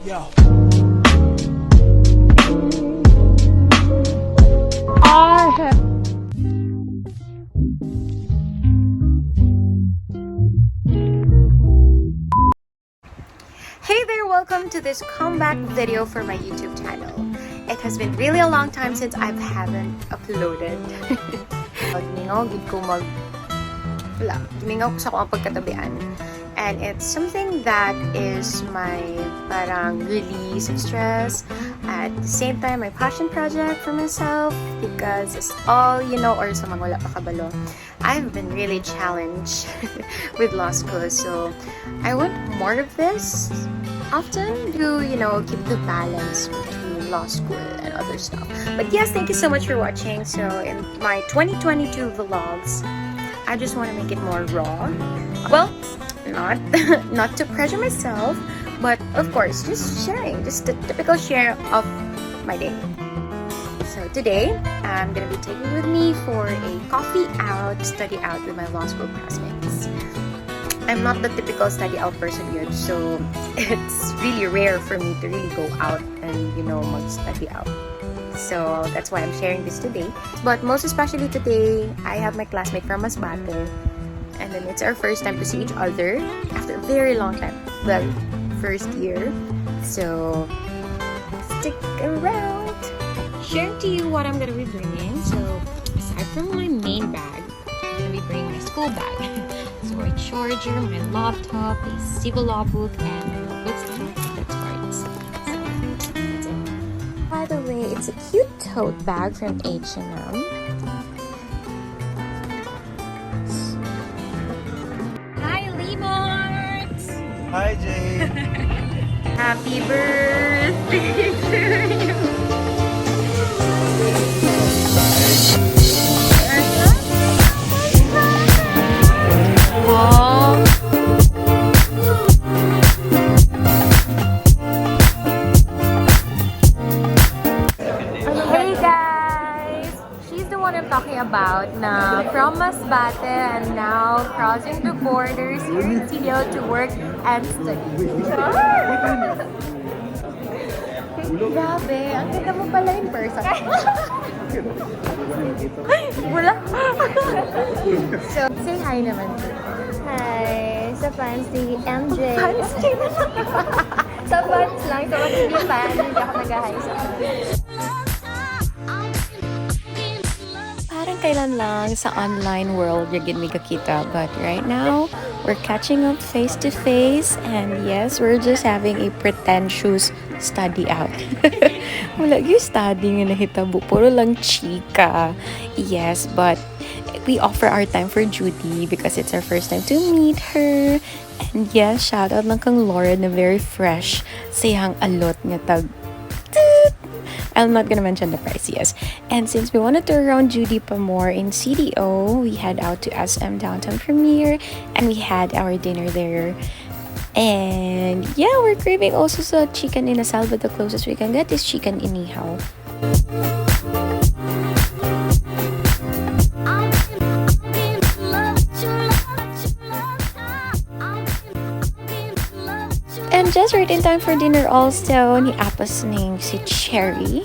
Yo. Hey there! Welcome to this comeback video for my YouTube channel. It has been really a long time since I haven't uploaded. Giningaw ko sa akong pagkatabian. And it's something that is my parang release of stress. At the same time, my passion project for myself. Because it's all, or sa mga wala pa kabalo, I've been really challenged with law school. So, I want more of this often to, keep the balance between law school and other stuff. But yes, thank you so much for watching. So, in my 2022 vlogs, I just want to make it more raw. Well, not to pressure myself, but of course, just sharing, just the typical share of my day. So today, I'm gonna be taking you with me for a coffee out, study out with my law school classmates. I'm not the typical study out person yet, so it's really rare for me to really go out and mag-study out. So that's why I'm sharing this today. But most especially today, I have my classmate from Abaday. And then it's our first time to see each other after a very long time. Well, first year. So, stick around. Sharing to you what I'm gonna be bringing. So, aside from my main bag, I'm gonna be bringing my school bag. So, my charger, my laptop, a civil law book, and my notebooks. That's parts. So, that's it. By the way, it's a cute tote bag from H&M. Hi, Jay. Happy birthday to you. Wow. Hey guys! She's the one I'm talking about na from Masbate and now crossing the borders here in Ilya to work and study. Grabe, ang ganda mo pala in person. Wala. So, say hi naman. Hi, sa fans ni MJ. Fans? Sa fans lang, sa mga hindi fan, hindi ako nag-hi sa Parang kailan lang sa online world yung may kakita. But right now, we're catching up face to face. And yes, we're just having a pretentious study out. Wala yung study nga nahitabo. Puro lang chika. Yes, but we offer our time for Judy because it's our first time to meet her. And yes, shout out lang kang Laura na very fresh. Sayang alot nga tag. I'm not gonna mention the price, yes. And since we wanted to around Judy pa more in CDO, we head out to SM Downtown Premiere and we had our dinner there. And yeah, we're craving also sa chicken inasal, but the closest we can get is chicken inihaw. And just right in time for dinner also, ni Apas ning si Cherry.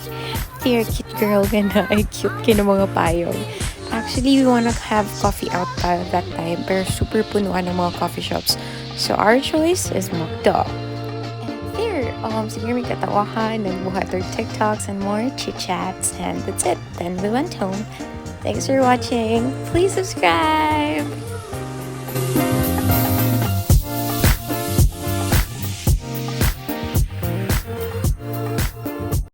Dear cute girl, ganda ay cute kina mga payong. Actually, we wanna have coffee out pa that time, pero super punuan ng mga coffee shops. So our choice is Magdo. And there, sige may katawahan, nagbuhat our TikToks and more chit-chats, and that's it. Then we went home. Thanks for watching. Please subscribe!